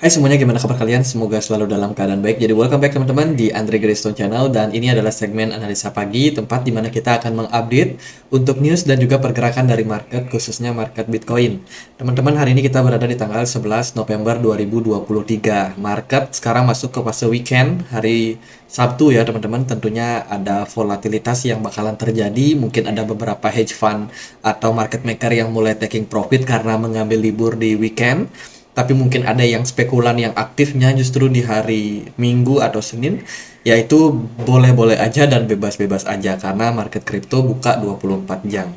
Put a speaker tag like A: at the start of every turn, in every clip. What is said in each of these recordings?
A: Hai semuanya, gimana kabar kalian? Semoga selalu dalam keadaan baik. Jadi welcome back teman-teman di Andre Greystone Channel, dan ini adalah segmen analisa pagi, tempat di mana kita akan mengupdate untuk news dan juga pergerakan dari market, khususnya market Bitcoin. Teman-teman, hari ini kita berada di tanggal 11 November 2023. Market sekarang masuk ke fase weekend, hari Sabtu ya teman-teman. Tentunya ada volatilitas yang bakalan terjadi, mungkin ada beberapa hedge fund atau market maker yang mulai taking profit karena mengambil libur di weekend. Tapi mungkin ada yang spekulan yang aktifnya justru di hari Minggu atau Senin, yaitu boleh-boleh aja dan bebas-bebas aja karena market kripto buka 24 jam.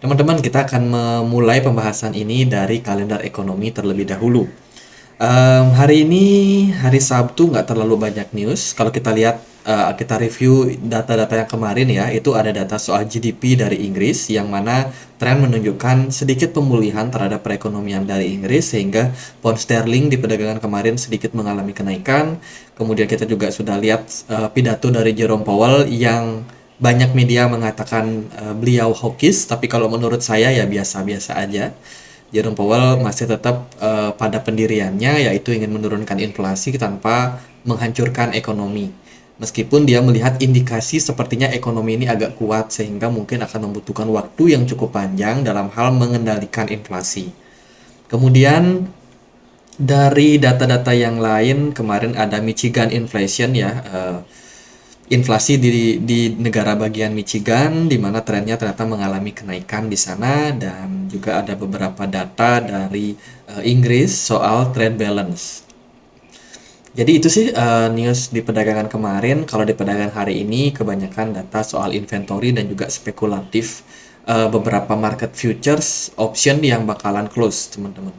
A: Teman-teman, kita akan memulai pembahasan ini dari kalender ekonomi terlebih dahulu. Hari ini hari Sabtu nggak terlalu banyak news. Kalau kita lihat, kita review data-data yang kemarin ya, itu ada data soal GDP dari Inggris yang mana tren menunjukkan sedikit pemulihan terhadap perekonomian dari Inggris sehingga pound sterling di perdagangan kemarin sedikit mengalami kenaikan. Kemudian kita juga sudah lihat pidato dari Jerome Powell yang banyak media mengatakan beliau hawkish, tapi kalau menurut saya ya biasa-biasa aja. Jerome Powell masih tetap pada pendiriannya, yaitu ingin menurunkan inflasi tanpa menghancurkan ekonomi. Meskipun dia melihat indikasi sepertinya ekonomi ini agak kuat sehingga mungkin akan membutuhkan waktu yang cukup panjang dalam hal mengendalikan inflasi. Kemudian dari data-data yang lain, kemarin ada Michigan inflation ya, inflasi di negara bagian Michigan, di mana trennya ternyata mengalami kenaikan di sana, dan juga ada beberapa data dari Inggris soal trade balance. Jadi itu sih news di perdagangan kemarin. Kalau di perdagangan hari ini kebanyakan data soal inventory dan juga spekulatif, beberapa market futures option yang bakalan close teman-teman.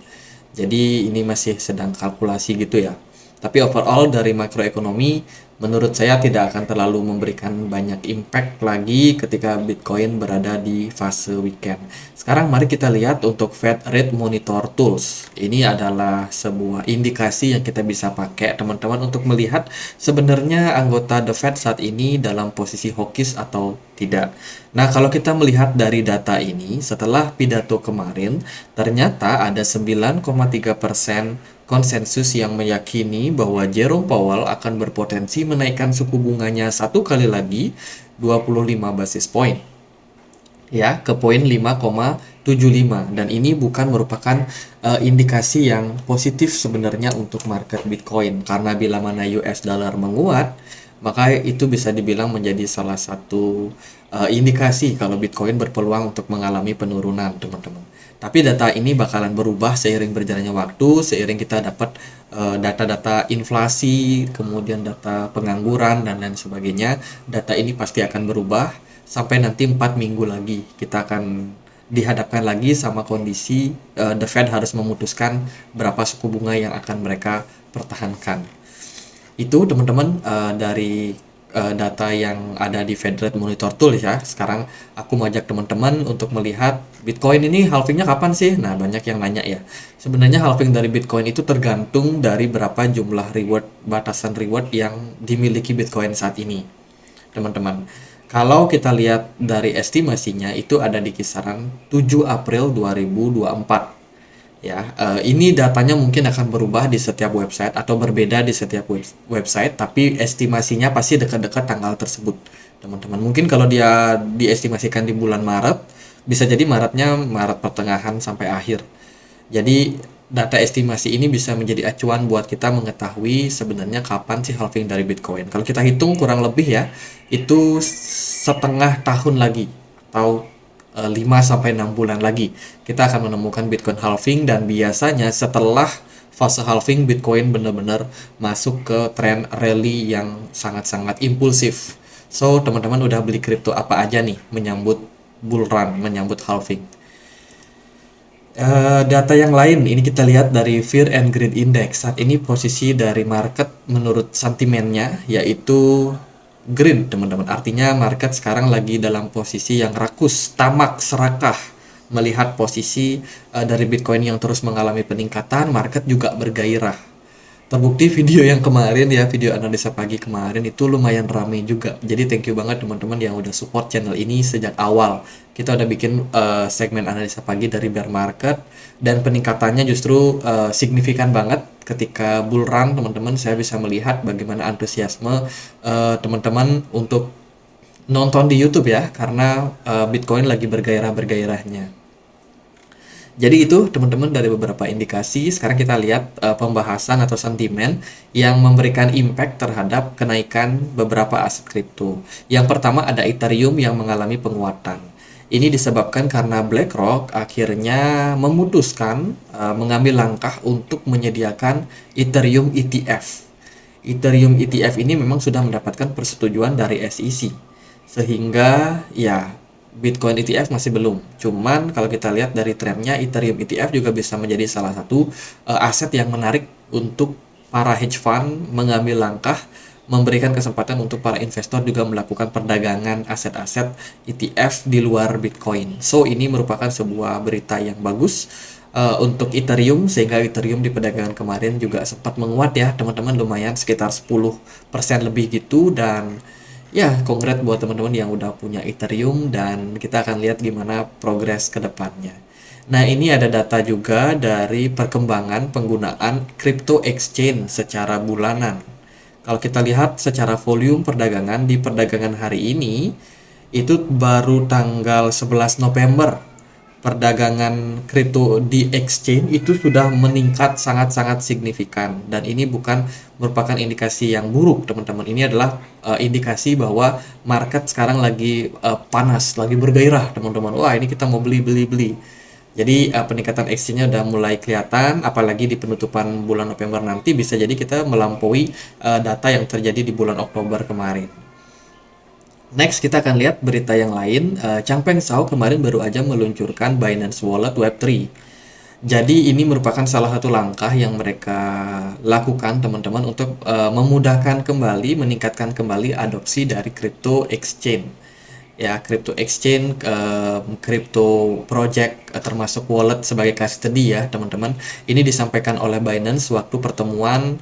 A: Jadi ini masih sedang kalkulasi gitu ya. Tapi overall dari makroekonomi, menurut saya tidak akan terlalu memberikan banyak impact lagi ketika Bitcoin berada di fase weekend. Sekarang mari kita lihat untuk Fed Rate Monitor Tools. Ini adalah sebuah indikasi yang kita bisa pakai teman-teman untuk melihat sebenarnya anggota The Fed saat ini dalam posisi hawkish atau tidak. Nah, kalau kita melihat dari data ini, setelah pidato kemarin, ternyata ada 9,3% konsensus yang meyakini bahwa Jerome Powell akan berpotensi menaikkan suku bunganya satu kali lagi 25 basis point ya ke poin 5,75, dan ini bukan merupakan indikasi yang positif sebenarnya untuk market Bitcoin karena bila mana US dollar menguat, maka itu bisa dibilang menjadi salah satu indikasi kalau Bitcoin berpeluang untuk mengalami penurunan, teman-teman. Tapi data ini bakalan berubah seiring berjalannya waktu, seiring kita dapat data-data inflasi, kemudian data pengangguran, dan lain sebagainya. Data ini pasti akan berubah sampai nanti 4 minggu lagi. Kita akan dihadapkan lagi sama kondisi The Fed harus memutuskan berapa suku bunga yang akan mereka pertahankan. Itu teman-teman dari data yang ada di Fed Rate Monitor Tool ya. Sekarang aku mau ajak teman-teman untuk melihat Bitcoin ini halvingnya kapan sih? Nah, banyak yang nanya ya. Sebenarnya halving dari Bitcoin itu tergantung dari berapa jumlah reward, batasan reward yang dimiliki Bitcoin saat ini, teman-teman. Kalau kita lihat dari estimasinya itu ada di kisaran 7 April 2024. Ya, ini datanya mungkin akan berubah di setiap website atau berbeda di setiap website, tapi estimasinya pasti dekat-dekat tanggal tersebut, teman-teman. Mungkin kalau dia diestimasikan di bulan Maret, bisa jadi Maretnya Maret pertengahan sampai akhir. Jadi data estimasi ini bisa menjadi acuan buat kita mengetahui sebenarnya kapan sih halving dari Bitcoin. Kalau kita hitung kurang lebih ya, itu setengah tahun lagi atau 5 sampai 6 bulan lagi kita akan menemukan Bitcoin halving, dan biasanya setelah fase halving Bitcoin benar-benar masuk ke tren rally yang sangat-sangat impulsif. So, teman-teman udah beli kripto apa aja nih menyambut bull run, menyambut halving? Data yang lain ini kita lihat dari Fear and Greed Index. Saat ini posisi dari market menurut sentimennya yaitu green, teman-teman. Artinya market sekarang lagi dalam posisi yang rakus, tamak, serakah. Melihat posisi dari Bitcoin yang terus mengalami peningkatan, market juga bergairah. Terbukti video yang kemarin ya, video analisa pagi kemarin itu lumayan rame juga. Jadi thank you banget teman-teman yang udah support channel ini sejak awal. Kita udah bikin segmen analisa pagi dari bear market, dan peningkatannya justru signifikan banget ketika bull run teman-teman, saya bisa melihat bagaimana antusiasme teman-teman untuk nonton di YouTube ya, karena Bitcoin lagi bergairah-bergairahnya. Jadi itu teman-teman dari beberapa indikasi. Sekarang kita lihat pembahasan atau sentimen yang memberikan impact terhadap kenaikan beberapa aset kripto. Yang pertama ada Ethereum yang mengalami penguatan. Ini disebabkan karena BlackRock akhirnya memutuskan mengambil langkah untuk menyediakan Ethereum ETF. Ethereum ETF ini memang sudah mendapatkan persetujuan dari SEC. Sehingga ya Bitcoin ETF masih belum. Cuman kalau kita lihat dari trennya, Ethereum ETF juga bisa menjadi salah satu aset yang menarik untuk para hedge fund mengambil langkah, memberikan kesempatan untuk para investor juga melakukan perdagangan aset-aset ETF di luar Bitcoin. So ini merupakan sebuah berita yang bagus untuk Ethereum, sehingga Ethereum di perdagangan kemarin juga sempat menguat ya teman-teman, lumayan sekitar 10% lebih gitu. Dan ya, congrats buat teman-teman yang udah punya Ethereum, dan kita akan lihat gimana progres ke depannya. Nah, ini ada data juga dari perkembangan penggunaan crypto exchange secara bulanan. Kalau kita lihat secara volume perdagangan di perdagangan hari ini, itu baru tanggal 11 November perdagangan kripto di exchange itu sudah meningkat sangat-sangat signifikan, dan ini bukan merupakan indikasi yang buruk teman-teman. Ini adalah indikasi bahwa market sekarang lagi panas, lagi bergairah teman-teman. Wah, ini kita mau beli. Jadi peningkatan exchange-nya udah mulai kelihatan, apalagi di penutupan bulan November nanti bisa jadi kita melampaui data yang terjadi di bulan Oktober kemarin. Next, kita akan lihat berita yang lain. Changpeng Zhao kemarin baru aja meluncurkan Binance Wallet Web3. Jadi ini merupakan salah satu langkah yang mereka lakukan teman-teman untuk memudahkan kembali, meningkatkan kembali adopsi dari crypto exchange. Ya, crypto exchange, crypto project, termasuk wallet sebagai custody ya teman-teman. Ini disampaikan oleh Binance waktu pertemuan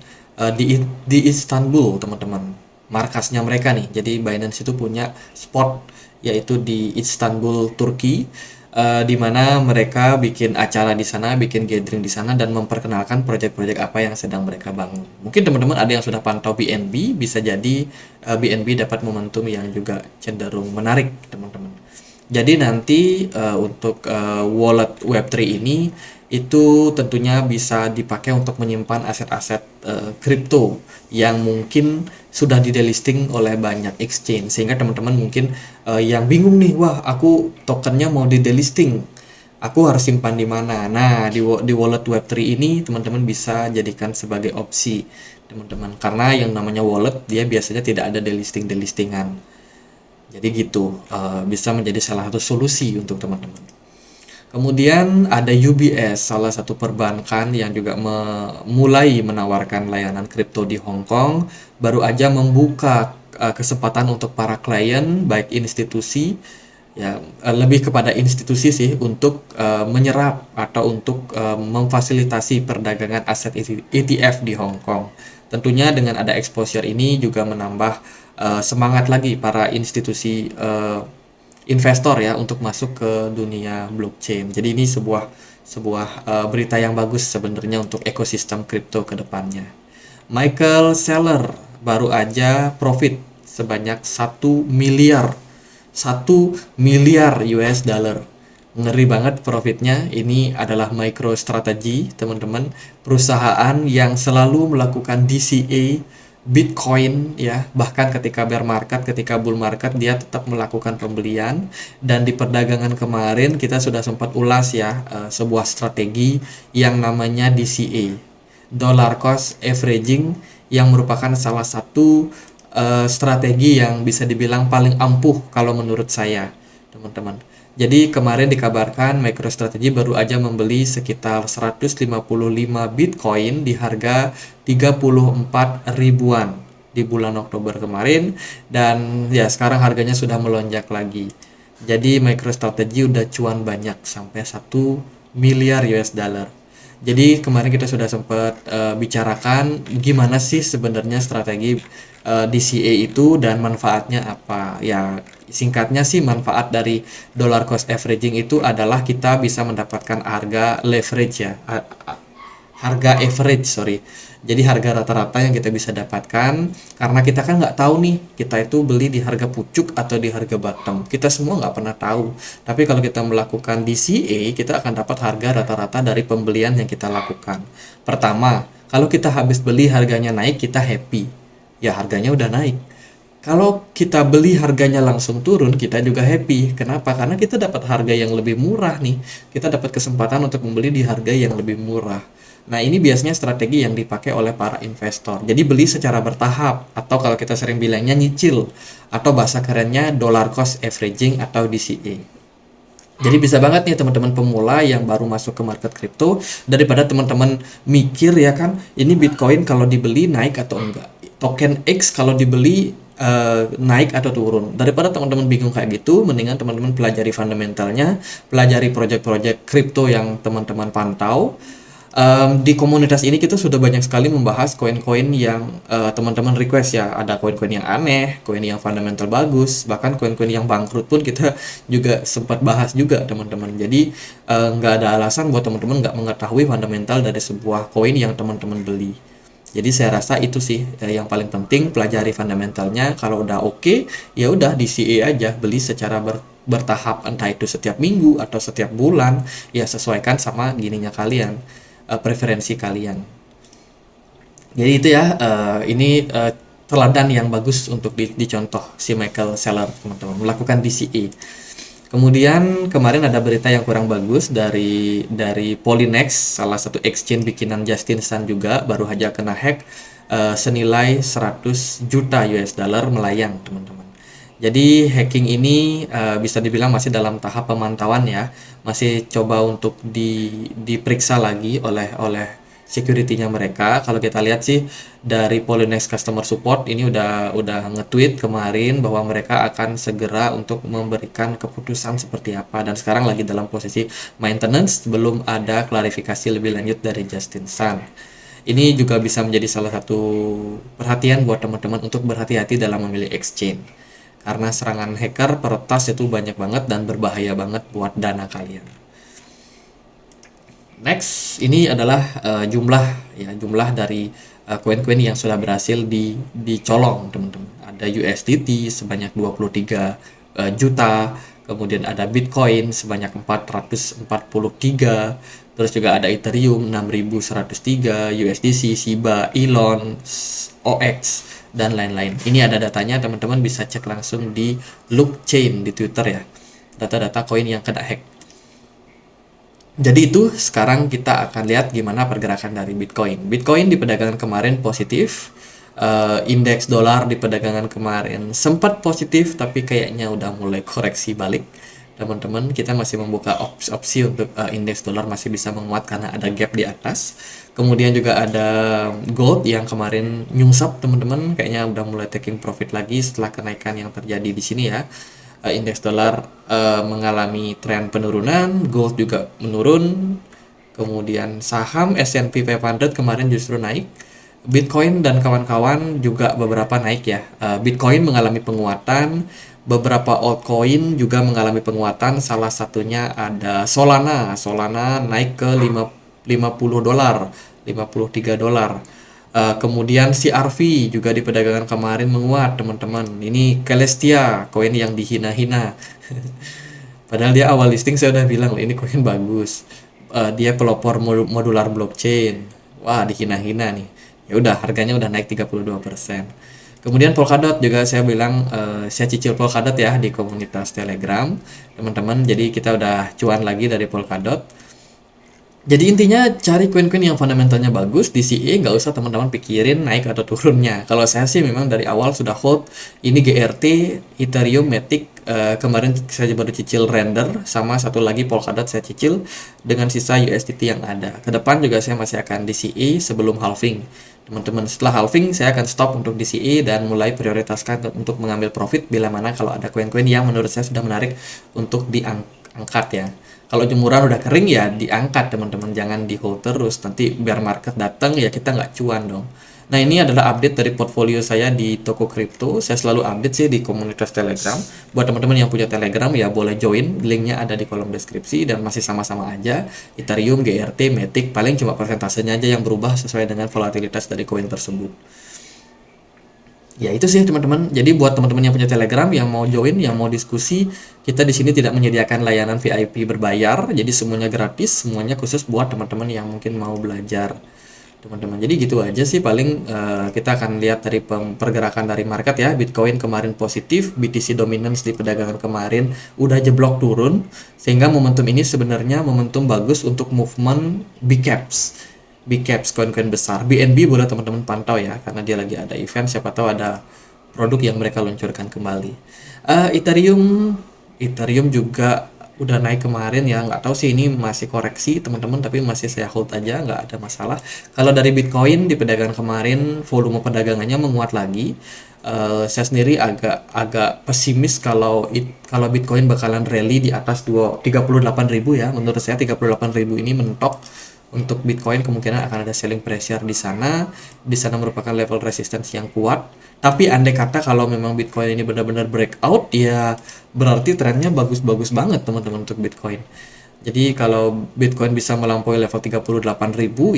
A: di Istanbul teman-teman, markasnya mereka nih. Jadi Binance itu punya spot yaitu di Istanbul, Turki, di mana mereka bikin acara di sana, bikin gathering di sana, dan memperkenalkan proyek-proyek apa yang sedang mereka bangun. Mungkin teman-teman ada yang sudah pantau BNB, bisa jadi BNB dapat momentum yang juga cenderung menarik teman-teman. Jadi nanti untuk wallet Web3 ini itu tentunya bisa dipakai untuk menyimpan aset-aset kripto yang mungkin sudah di delisting oleh banyak exchange, sehingga teman-teman mungkin yang bingung nih, wah aku tokennya mau di delisting, aku harus simpan di mana. Nah, di wallet Web3 ini teman-teman bisa jadikan sebagai opsi teman-teman, karena yang namanya wallet dia biasanya tidak ada delistingan. Jadi gitu, bisa menjadi salah satu solusi untuk teman-teman. Kemudian ada UBS, salah satu perbankan yang juga mulai menawarkan layanan kripto di Hong Kong, baru aja membuka kesempatan untuk para klien, baik institusi, ya lebih kepada institusi sih, untuk menyerap atau untuk memfasilitasi perdagangan aset ETF di Hong Kong. Tentunya dengan ada exposure ini juga menambah semangat lagi para institusi investor ya untuk masuk ke dunia blockchain. Jadi ini sebuah berita yang bagus sebenarnya untuk ekosistem kripto ke depannya. Michael Saylor baru aja profit sebanyak 1 miliar US dollar. Ngeri banget profitnya. Ini adalah MicroStrategy, teman-teman, perusahaan yang selalu melakukan DCA Bitcoin ya, bahkan ketika bear market, ketika bull market dia tetap melakukan pembelian. Dan di perdagangan kemarin kita sudah sempat ulas ya sebuah strategi yang namanya DCA, Dollar Cost Averaging, yang merupakan salah satu strategi yang bisa dibilang paling ampuh kalau menurut saya teman-teman. Jadi kemarin dikabarkan MicroStrategy baru aja membeli sekitar 155 Bitcoin di harga 34 ribuan di bulan Oktober kemarin, dan ya sekarang harganya sudah melonjak lagi. Jadi MicroStrategy udah cuan banyak sampai 1 miliar US dollar. Jadi kemarin kita sudah sempat bicarakan gimana sih sebenarnya strategi DCA itu dan manfaatnya apa. Ya singkatnya sih, manfaat dari dollar cost averaging itu adalah kita bisa mendapatkan harga leverage ya, harga average, sorry. Jadi harga rata-rata yang kita bisa dapatkan, karena kita kan nggak tahu nih, kita itu beli di harga pucuk atau di harga bottom. Kita semua nggak pernah tahu. Tapi kalau kita melakukan DCA, kita akan dapat harga rata-rata dari pembelian yang kita lakukan. Pertama, kalau kita habis beli harganya naik, kita happy. Ya harganya udah naik. Kalau kita beli harganya langsung turun, kita juga happy. Kenapa? Karena kita dapat harga yang lebih murah nih. Kita dapat kesempatan untuk membeli di harga yang lebih murah. Nah, ini biasanya strategi yang dipakai oleh para investor. Jadi beli secara bertahap, atau kalau kita sering bilangnya nyicil, atau bahasa kerennya dollar cost averaging atau DCA. Jadi bisa banget nih teman-teman pemula yang baru masuk ke market crypto, daripada teman-teman mikir ya kan, ini Bitcoin kalau dibeli naik atau enggak, token X kalau dibeli naik atau turun. Daripada teman-teman bingung kayak gitu, mendingan teman-teman pelajari fundamentalnya, pelajari project-project crypto yang teman-teman pantau. Di komunitas ini kita sudah banyak sekali membahas koin-koin yang teman-teman request ya. Ada koin-koin yang aneh, koin yang fundamental bagus, bahkan koin-koin yang bangkrut pun kita juga sempat bahas juga teman-teman. Jadi nggak ada alasan buat teman-teman nggak mengetahui fundamental dari sebuah koin yang teman-teman beli. Jadi saya rasa itu sih yang paling penting, pelajari fundamentalnya. Kalau udah oke, ya udah DCA aja, beli secara bertahap, entah itu setiap minggu atau setiap bulan, ya sesuaikan sama gininya kalian, preferensi kalian. Jadi itu ya, ini teladan yang bagus untuk dicontoh si Michael Saylor teman-teman melakukan DCA. Kemudian kemarin ada berita yang kurang bagus dari Polynex, salah satu exchange bikinan Justin Sun juga, baru aja kena hack, senilai 100 juta US dollar melayang teman-teman. Jadi hacking ini bisa dibilang masih dalam tahap pemantauan ya, masih coba untuk diperiksa lagi oleh security-nya mereka. Kalau kita lihat sih dari Polynex Customer Support ini udah nge-tweet kemarin bahwa mereka akan segera untuk memberikan keputusan seperti apa, dan sekarang lagi dalam posisi maintenance, belum ada klarifikasi lebih lanjut dari Justin Sun. Ini juga bisa menjadi salah satu perhatian buat teman-teman untuk berhati-hati dalam memilih exchange. Karena serangan hacker peretas itu banyak banget dan berbahaya banget buat dana kalian. Next, ini adalah jumlah dari koin-koin yang sudah berhasil dicolong, teman-teman. Ada USDT sebanyak 23 juta, kemudian ada Bitcoin sebanyak 443, terus juga ada Ethereum 6103, USDC, Shiba, Elon, OX, dan lain-lain. Ini ada datanya, teman-teman bisa cek langsung di Blockchain di Twitter ya. Data-data koin yang kena hack. Jadi itu sekarang kita akan lihat gimana pergerakan dari Bitcoin. Bitcoin di perdagangan kemarin positif, indeks dolar di perdagangan kemarin sempat positif, tapi kayaknya udah mulai koreksi balik. Teman-teman, kita masih membuka opsi untuk indeks dolar masih bisa menguat karena ada gap di atas. Kemudian juga ada gold yang kemarin nyungsap, teman-teman, kayaknya udah mulai taking profit lagi setelah kenaikan yang terjadi di sini ya. Indeks dolar mengalami tren penurunan, gold juga menurun, kemudian saham S&P 500 kemarin justru naik, Bitcoin dan kawan-kawan juga beberapa naik ya. Bitcoin mengalami penguatan, beberapa altcoin juga mengalami penguatan, salah satunya ada Solana. Solana naik ke 50 dolar, 53 dolar. Kemudian CRV juga di perdagangan kemarin menguat, teman-teman. Ini Celestia, koin yang dihina-hina. Padahal dia awal listing saya udah bilang ini koin bagus. Dia pelopor modular blockchain. Wah, dihina-hina nih. Ya udah, harganya udah naik 32%. Kemudian Polkadot juga saya bilang, saya cicil Polkadot ya di komunitas Telegram, teman-teman. Jadi kita udah cuan lagi dari Polkadot. Jadi intinya cari koin-koin yang fundamentalnya bagus, DCA nggak usah teman-teman pikirin naik atau turunnya. Kalau saya sih memang dari awal sudah hold ini GRT, Ethereum, Matic, kemarin saya baru cicil Render, sama satu lagi Polkadot saya cicil dengan sisa USDT yang ada. Kedepan juga saya masih akan DCA sebelum halving. Teman-teman, setelah halving saya akan stop untuk DCA dan mulai prioritaskan untuk mengambil profit bila mana kalau ada koin-koin yang menurut saya sudah menarik untuk diangkat ya. Kalau jemuran udah kering ya diangkat teman-teman, jangan di hold terus, nanti biar market datang ya kita nggak cuan dong. Nah, ini adalah update dari portfolio saya di toko kripto. Saya selalu update sih di komunitas Telegram. Buat teman-teman yang punya Telegram ya boleh join, linknya ada di kolom deskripsi dan masih sama-sama aja. Ethereum, GRT, Matic, paling cuma persentasenya aja yang berubah sesuai dengan volatilitas dari koin tersebut. Ya itu sih teman-teman. Jadi buat teman-teman yang punya Telegram yang mau join, yang mau diskusi, kita di sini tidak menyediakan layanan VIP berbayar. Jadi semuanya gratis, semuanya khusus buat teman-teman yang mungkin mau belajar. Teman-teman. Jadi gitu aja sih paling kita akan lihat dari pergerakan dari market ya. Bitcoin kemarin positif, BTC dominance di perdagangan kemarin udah jeblok turun sehingga momentum ini sebenarnya momentum bagus untuk movement big caps. Big caps koin-koin besar. BNB boleh teman-teman pantau ya karena dia lagi ada event, siapa tahu ada produk yang mereka luncurkan kembali. Ethereum Ethereum juga udah naik kemarin ya, nggak tahu sih ini masih koreksi teman-teman, tapi masih saya hold aja, nggak ada masalah. Kalau dari Bitcoin di perdagangan kemarin volume perdagangannya menguat lagi. Saya sendiri agak agak pesimis kalau Bitcoin bakalan rally di atas 38.000 ya. Menurut saya 38.000 ini mentok untuk Bitcoin, kemungkinan akan ada selling pressure di sana. Di sana merupakan level resistance yang kuat. Tapi andai kata kalau memang Bitcoin ini benar-benar breakout, ya berarti trennya bagus-bagus banget teman-teman untuk Bitcoin. Jadi kalau Bitcoin bisa melampaui level 38.000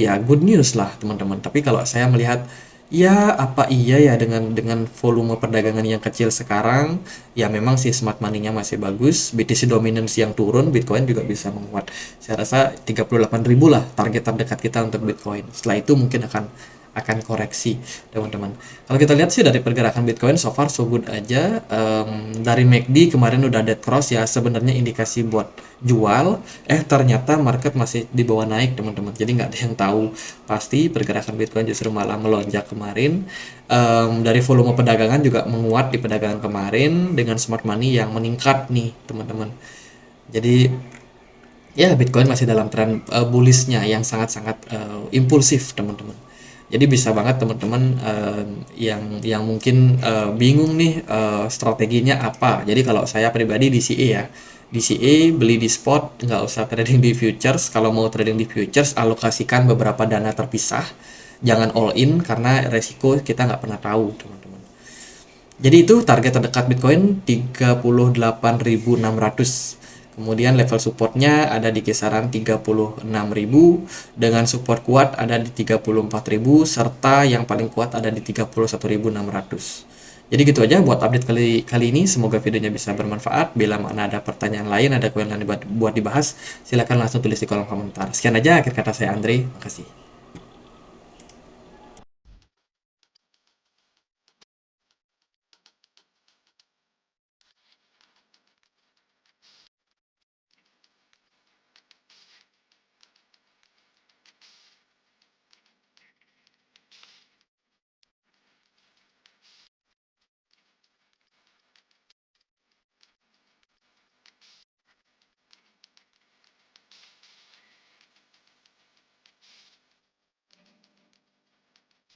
A: ya good news lah teman-teman. Tapi kalau saya melihat ya apa iya ya dengan volume perdagangan yang kecil sekarang, ya memang sih smart money-nya masih bagus, BTC dominance yang turun, Bitcoin juga bisa menguat. Saya rasa 38.000 lah target terdekat kita untuk Bitcoin. Setelah itu mungkin akan koreksi teman-teman. Kalau kita lihat sih dari pergerakan Bitcoin so far so good aja. Dari MACD kemarin udah dead cross ya, sebenarnya indikasi buat jual. Ternyata market masih di bawah naik teman-teman. Jadi nggak ada yang tahu pasti pergerakan Bitcoin justru malah melonjak kemarin. Dari volume perdagangan juga menguat di perdagangan kemarin dengan smart money yang meningkat nih teman-teman. Jadi ya Bitcoin masih dalam tren bullishnya yang sangat-sangat impulsif teman-teman. Jadi bisa banget teman-teman yang mungkin bingung nih strateginya apa. Jadi kalau saya pribadi DCA ya, DCA beli di spot, nggak usah trading di futures. Kalau mau trading di futures, alokasikan beberapa dana terpisah. Jangan all in karena resiko kita nggak pernah tahu teman-teman. Jadi itu target terdekat Bitcoin 38.600. Kemudian level supportnya ada di kisaran 36.000 dengan support kuat ada di 34.000 serta yang paling kuat ada di 31.600. Jadi gitu aja buat update kali ini. Semoga videonya bisa bermanfaat. Bila mana ada pertanyaan lain, ada koin lain buat dibahas, silahkan langsung tulis di kolom komentar. Sekian aja akhir kata saya Andre. Makasih.